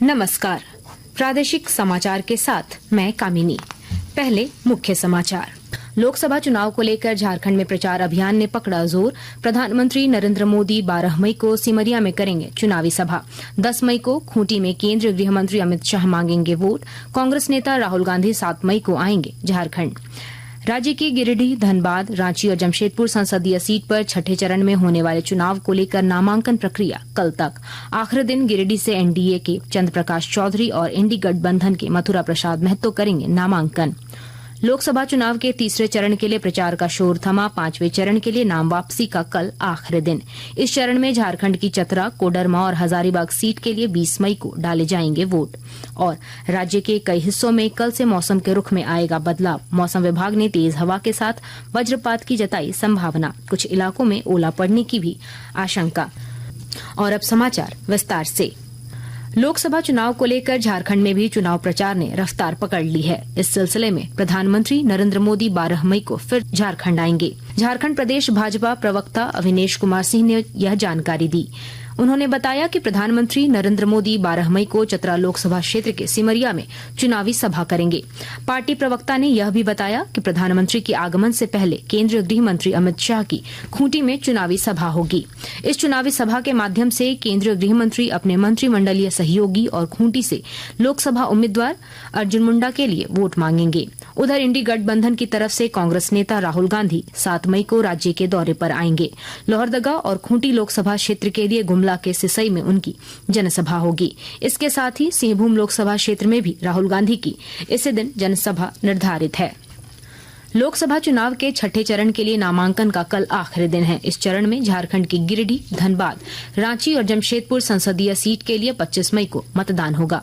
नमस्कार, प्रादेशिक समाचार के साथ मैं कामिनी। पहले मुख्य समाचार। लोकसभा चुनाव को लेकर झारखंड में प्रचार अभियान ने पकड़ा जोर। प्रधानमंत्री नरेंद्र मोदी 12 मई को सिमरिया में करेंगे चुनावी सभा। 10 मई को खूंटी में केंद्रीय गृह मंत्री अमित शाह मांगेंगे वोट। कांग्रेस नेता राहुल गांधी 7 मई को आएंगे झारखंड। राज्य की गिरिडीह, धनबाद, रांची और जमशेदपुर संसदीय सीट पर छठे चरण में होने वाले चुनाव को लेकर नामांकन प्रक्रिया कल तक। आखिरी दिन गिरिडीह से एनडीए के चंद्र प्रकाश चौधरी और इंडी गठबंधन के मथुरा प्रसाद महतो करेंगे नामांकन। लोकसभा चुनाव के तीसरे चरण के लिए प्रचार का शोर थमा। 5वें चरण के लिए नाम वापसी का कल आखिरी दिन। इस चरण में झारखंड की चतरा, कोडरमा और हजारीबाग सीट के लिए 20 मई को डाले जाएंगे वोट। और राज्य के कई हिस्सों में कल से मौसम के रुख में आएगा बदलाव। मौसम विभाग ने तेज हवा के साथ वज्रपात की जताई संभावना। कुछ इलाकों में ओला पड़ने की भी आशंका। और अब समाचार विस्तार से। लोकसभा चुनाव को लेकर झारखंड में भी चुनाव प्रचार ने रफ्तार पकड़ ली है। इस सिलसिले में प्रधानमंत्री नरेंद्र मोदी 12 मई को फिर झारखंड आएंगे। झारखंड प्रदेश भाजपा प्रवक्ता अविनेश कुमार सिंह ने यह जानकारी दी। उन्होंने बताया कि प्रधानमंत्री नरेंद्र मोदी 12 मई को चतरा लोकसभा क्षेत्र के सिमरिया में चुनावी सभा करेंगे। पार्टी प्रवक्ता ने यह भी बताया कि प्रधानमंत्री के आगमन से पहले केंद्रीय गृह मंत्री अमित शाह की खूंटी में चुनावी सभा होगी। इस चुनावी सभा के माध्यम से केंद्रीय गृह मंत्री अपने मंत्रिमंडलीय सहयोगी और खूंटी से लोकसभा उम्मीदवार अर्जुन मुंडा के लिए वोट मांगेंगे। उधर इंडी गठबंधन की तरफ से कांग्रेस नेता राहुल गांधी 7 मई को राज्य के दौरे पर आएंगे। लोहरदगा और खूंटी लोकसभा क्षेत्र के लिए गुमला के सिसई में उनकी जनसभा होगी। इसके साथ ही सिंहभूम लोकसभा क्षेत्र में भी राहुल गांधी की इसी दिन जनसभा निर्धारित है। लोकसभा चुनाव के छठे चरण के लिए नामांकन का कल आखिरी दिन है। इस चरण में झारखंड की गिरिडीह, धनबाद, रांची और जमशेदपुर संसदीय सीट के लिए 25 मई को मतदान होगा।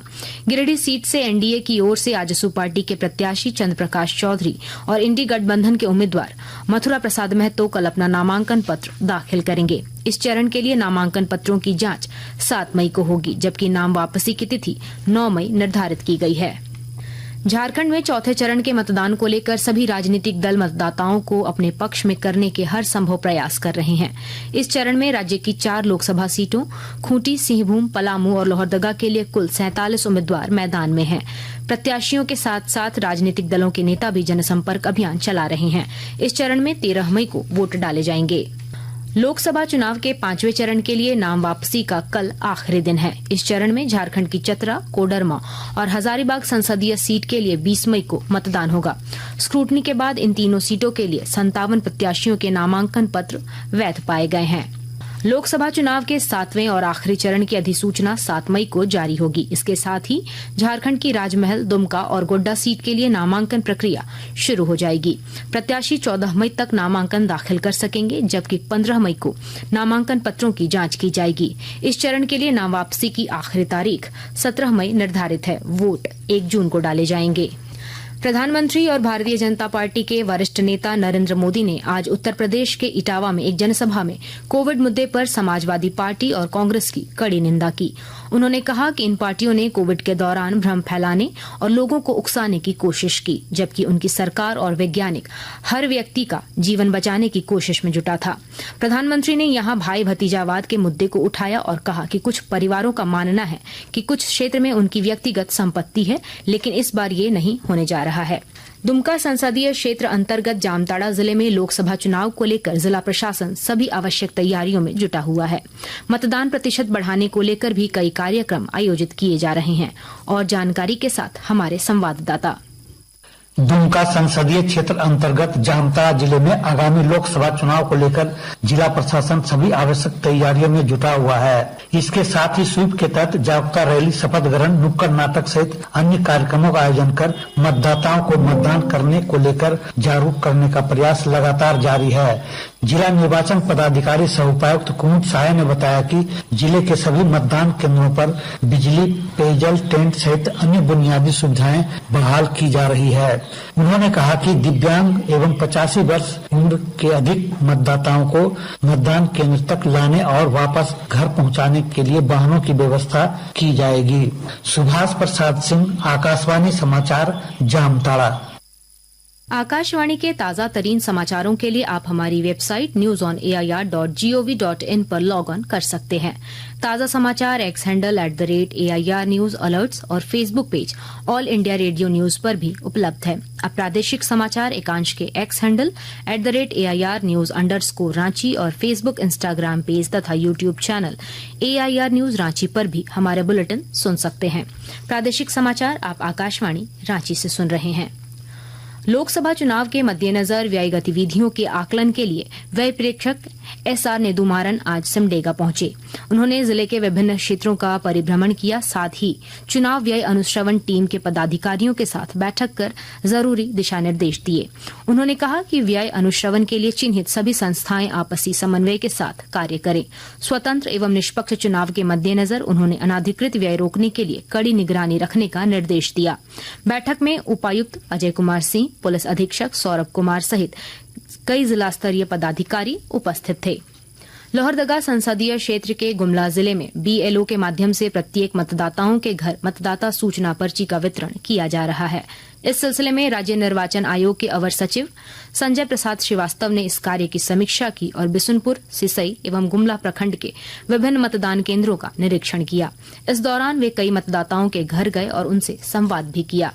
गिरिडीह सीट से एनडीए की ओर से आजसू पार्टी के प्रत्याशी चंद्र प्रकाश चौधरी और इंडी गठबंधन के उम्मीदवार मथुरा प्रसाद महतो कल अपना नामांकन पत्र दाखिल करेंगे। इस चरण के लिए नामांकन पत्रों की जांच 7 मई को होगी, जबकि नाम वापसी की तिथि 9 मई निर्धारित की गई है। झारखंड में चौथे चरण के मतदान को लेकर सभी राजनीतिक दल मतदाताओं को अपने पक्ष में करने के हर संभव प्रयास कर रहे हैं। इस चरण में राज्य की 4 लोकसभा सीटों खूंटी, सिंहभूम, पलामू और लोहरदगा के लिए कुल 47 उम्मीदवार मैदान में हैं। प्रत्याशियों के साथ साथ राजनीतिक दलों के नेता भी जनसंपर्क अभियान चला रहे हैं। इस चरण में 13 मई को वोट डाले जाएंगे। लोकसभा चुनाव के 5वें चरण के लिए नाम वापसी का कल आखिरी दिन है। इस चरण में झारखंड की चतरा, कोडरमा और हजारीबाग संसदीय सीट के लिए 20 मई को मतदान होगा। स्क्रूटनी के बाद इन तीनों सीटों के लिए 57 प्रत्याशियों के नामांकन पत्र वैध पाए गए हैं। लोकसभा चुनाव के 7वें और आखिरी चरण की अधिसूचना 7 मई को जारी होगी। इसके साथ ही झारखंड की राजमहल, दुमका और गोड्डा सीट के लिए नामांकन प्रक्रिया शुरू हो जाएगी। प्रत्याशी 14 मई तक नामांकन दाखिल कर सकेंगे, जबकि 15 मई को नामांकन पत्रों की जांच की जाएगी। इस चरण के लिए नाम वापसी की आखिरी तारीख 17 मई निर्धारित है। वोट 1 जून को डाले जाएंगे। प्रधानमंत्री और भारतीय जनता पार्टी के वरिष्ठ नेता नरेंद्र मोदी ने आज उत्तर प्रदेश के इटावा में एक जनसभा में कोविड मुद्दे पर समाजवादी पार्टी और कांग्रेस की कड़ी निंदा की। उन्होंने कहा कि इन पार्टियों ने कोविड के दौरान भ्रम फैलाने और लोगों को उकसाने की कोशिश की, जबकि उनकी सरकार और वैज्ञानिक हर व्यक्ति का जीवन बचाने की कोशिश में जुटा था। प्रधानमंत्री ने यहां भाई भतीजावाद के मुद्दे को उठाया और कहा कि कुछ परिवारों का मानना है कि कुछ क्षेत्र में उनकी व्यक्तिगत संपत्ति है, लेकिन इस बार ये नहीं होने जा रहा है। दुमका संसदीय क्षेत्र अंतर्गत जामताड़ा जिले में लोकसभा चुनाव को लेकर जिला प्रशासन सभी आवश्यक तैयारियों में जुटा हुआ है। मतदान प्रतिशत बढ़ाने को लेकर भी कई कार्यक्रम आयोजित किए जा रहे हैं। और जानकारी के साथ हमारे संवाददाता। दुमका संसदीय क्षेत्र अंतर्गत जामताड़ा जिले में आगामी लोकसभा चुनाव को लेकर जिला प्रशासन सभी आवश्यक तैयारियों में जुटा हुआ है। इसके साथ ही स्वीप के तहत जागरूकता रैली, शपथ ग्रहण, नुक्कड़ नाटक सहित अन्य कार्यक्रमों का आयोजन कर मतदाताओं को मतदान करने को लेकर जागरूक करने का प्रयास लगातार जारी है। जिला निर्वाचन पदाधिकारी सह उपायुक्त कुमुद साय ने बताया कि जिले के सभी मतदान केंद्रों पर बिजली, पेयजल, टेंट सहित अन्य बुनियादी सुविधाएं बहाल की जा रही है। उन्होंने कहा कि दिव्यांग एवं 85 वर्ष उम्र के अधिक मतदाताओं को मतदान केंद्र तक लाने और वापस घर पहुंचाने के लिए वाहनों की व्यवस्था की जाएगी। सुभाष प्रसाद सिंह, आकाशवाणी समाचार, जामताड़ा। आकाशवाणी के ताजा तरीन समाचारों के लिए आप हमारी वेबसाइट newsonair.gov.in पर लॉग ऑन कर सकते हैं। ताजा समाचार X handle @AIR news alerts और Facebook page All India Radio news पर भी उपलब्ध है। अब प्रादेशिक समाचार एकांश के X handle @AIR news _Ranchi और फेसबुक, इंस्टाग्राम पेज तथा YouTube channel AIR news Ranchi पर भी हमारे बुलेटिन सुन सकते हैं। प्रादेशिक समाचार आप आकाशवाणी रांची से सुन रहे हैं। लोकसभा चुनाव के मद्देनजर व्यय गतिविधियों के आकलन के लिए व्यय प्रेक्षक SR नेदुमारन आज सिमडेगा पहुंचे। उन्होंने जिले के विभिन्न क्षेत्रों का परिभ्रमण किया, साथ ही चुनाव व्यय अनुश्रवण टीम के पदाधिकारियों के साथ बैठक कर जरूरी दिशा निर्देश दिए। उन्होंने कहा कि व्यय अनुश्रवण के लिए चिन्हित सभी संस्थाएं आपसी समन्वय के साथ कार्य करें। स्वतंत्र एवं निष्पक्ष चुनाव के मद्देनजर उन्होंने अनाधिकृत व्यय रोकने के लिए कड़ी निगरानी रखने का निर्देश दिया। बैठक में उपायुक्त अजय कुमार सिंह, पुलिस अधीक्षक सौरभ कुमार सहित कई जिला स्तरीय पदाधिकारी उपस्थित थे। लोहरदगा संसदीय क्षेत्र के गुमला जिले में BLO के माध्यम से प्रत्येक मतदाताओं के घर मतदाता सूचना पर्ची का वितरण किया जा रहा है। इस सिलसिले में राज्य निर्वाचन आयोग के अवर सचिव संजय प्रसाद श्रीवास्तव ने इस कार्य की समीक्षा की और बिशुनपुर, सिसई एवं गुमला प्रखंड के विभिन्न मतदान केंद्रों का निरीक्षण किया। इस दौरान वे कई मतदाताओं के घर गए और उनसे संवाद भी किया।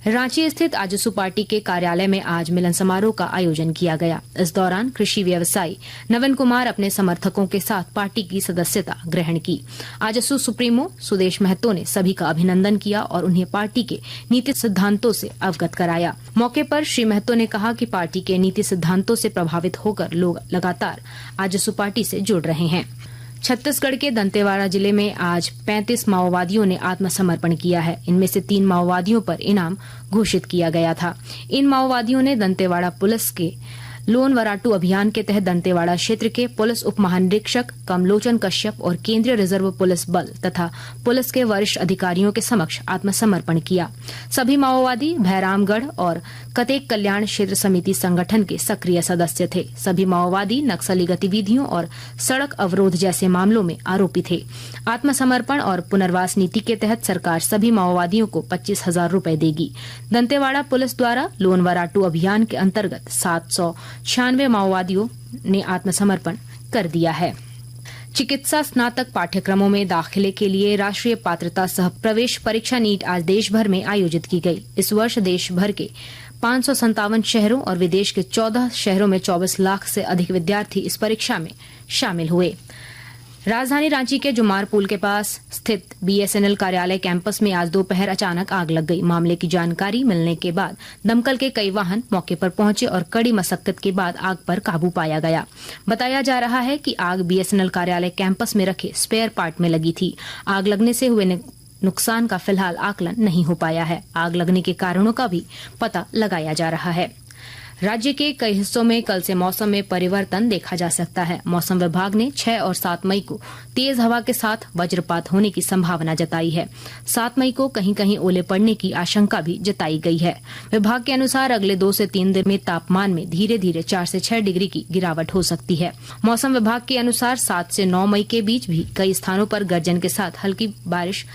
रांची स्थित आजसू पार्टी के कार्यालय में आज मिलन समारोह का आयोजन किया गया। इस दौरान कृषि व्यवसायी नवीन कुमार अपने समर्थकों के साथ पार्टी की सदस्यता ग्रहण की। आजसू सुप्रीमो सुदेश महतो ने सभी का अभिनंदन किया और उन्हें पार्टी के नीति सिद्धांतों से अवगत कराया। मौके पर श्री महतो ने कहा कि पार्टी के नीति सिद्धांतों से प्रभावित होकर लोग लगातार आजसू पार्टी से जुड़ रहे हैं। छत्तीसगढ़ के दंतेवाड़ा जिले में आज 35 माओवादियों ने आत्मसमर्पण किया है। इनमें से 3 माओवादियों पर इनाम घोषित किया गया था। इन माओवादियों ने दंतेवाड़ा पुलिस के लोन वराटू अभियान के तहत दंतेवाड़ा क्षेत्र के पुलिस उप महानिरीक्षक कमलोचन कश्यप और केंद्रीय रिजर्व पुलिस बल तथा पुलिस के वरिष्ठ अधिकारियों के समक्ष आत्मसमर्पण किया। सभी माओवादी भैरामगढ़ और कतेक कल्याण क्षेत्र समिति संगठन के सक्रिय सदस्य थे। सभी माओवादी नक्सली गतिविधियों और सड़क अवरोध जैसे मामलों में आरोपी थे। आत्मसमर्पण और पुनर्वास नीति के तहत सरकार सभी माओवादियों को 25,000 रूपए देगी। दंतेवाड़ा पुलिस द्वारा लोन वराटू अभियान के अंतर्गत 796 माओवादियों ने आत्मसमर्पण कर दिया है। चिकित्सा स्नातक पाठ्यक्रमों में दाखिले के लिए राष्ट्रीय पात्रता सह प्रवेश परीक्षा नीट आज देश भर में आयोजित की गई। इस वर्ष देश भर के 557 शहरों और विदेश के 14 शहरों में 24 लाख से अधिक विद्यार्थी इस परीक्षा में शामिल हुए। राजधानी रांची के जुमार पुल के पास स्थित BSNL कार्यालय कैंपस में आज दोपहर अचानक आग लग गई। मामले की जानकारी मिलने के बाद दमकल के कई वाहन मौके पर पहुंचे और कड़ी मशक्कत के बाद आग पर काबू पाया गया। बताया जा रहा है कि आग BSNL कार्यालय कैंपस में रखे स्पेयर पार्ट में लगी थी। आग लगने से हुए नुकसान का फिलहाल आकलन नहीं हो पाया है। आग लगने के कारणों का भी पता लगाया जा रहा है। राज्य के कई हिस्सों में कल से मौसम में परिवर्तन देखा जा सकता है। मौसम विभाग ने 6 और 7 मई को तेज हवा के साथ वज्रपात होने की संभावना जताई है। 7 मई को कहीं कहीं ओले पड़ने की आशंका भी जताई गई है। विभाग के अनुसार अगले 2 से 3 दिन में तापमान में धीरे धीरे 4 से 6 डिग्री की गिरावट हो सकती है। मौसम विभाग के अनुसार 7 से 9 मई के बीच भी कई स्थानों पर गर्जन के साथ हल्की बारिश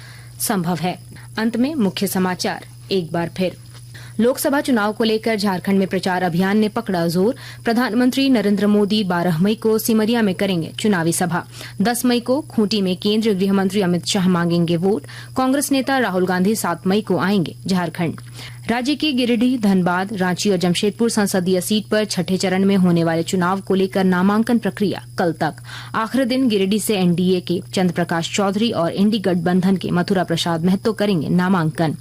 संभव है। अंत में मुख्य समाचार एक बार फिर। लोकसभा चुनाव को लेकर झारखंड में प्रचार अभियान ने पकड़ा जोर। प्रधानमंत्री नरेंद्र मोदी 12 मई को सिमरिया में करेंगे चुनावी सभा। 10 मई को खूंटी में केंद्रीय गृह मंत्री अमित शाह मांगेंगे वोट। कांग्रेस नेता राहुल गांधी 7 मई को आएंगे झारखंड। राज्य की गिरिडीह, धनबाद, रांची और जमशेदपुर संसदीय सीट पर छठे चरण में होने वाले चुनाव को लेकर नामांकन प्रक्रिया कल तक। आखिरी दिन गिरिडीह से एनडीए के चंद्र प्रकाश चौधरी और इंडी गठबंधन के मथुरा प्रसाद महतो करेंगे नामांकन।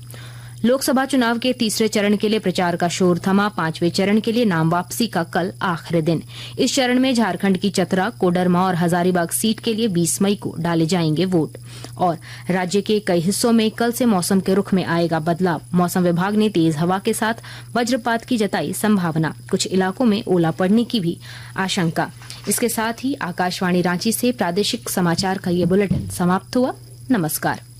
लोकसभा चुनाव के तीसरे चरण के लिए प्रचार का शोर थमा। 5वें चरण के लिए नाम वापसी का कल आखिरी दिन। इस चरण में झारखंड की चतरा, कोडरमा और हजारीबाग सीट के लिए 20 मई को डाले जाएंगे वोट। और राज्य के कई हिस्सों में कल से मौसम के रुख में आएगा बदलाव। मौसम विभाग ने तेज हवा के साथ वज्रपात की जताई संभावना। कुछ इलाकों में ओला पड़ने की भी आशंका। इसके साथ ही आकाशवाणी रांची से प्रादेशिक समाचार का ये बुलेटिन समाप्त हुआ। नमस्कार।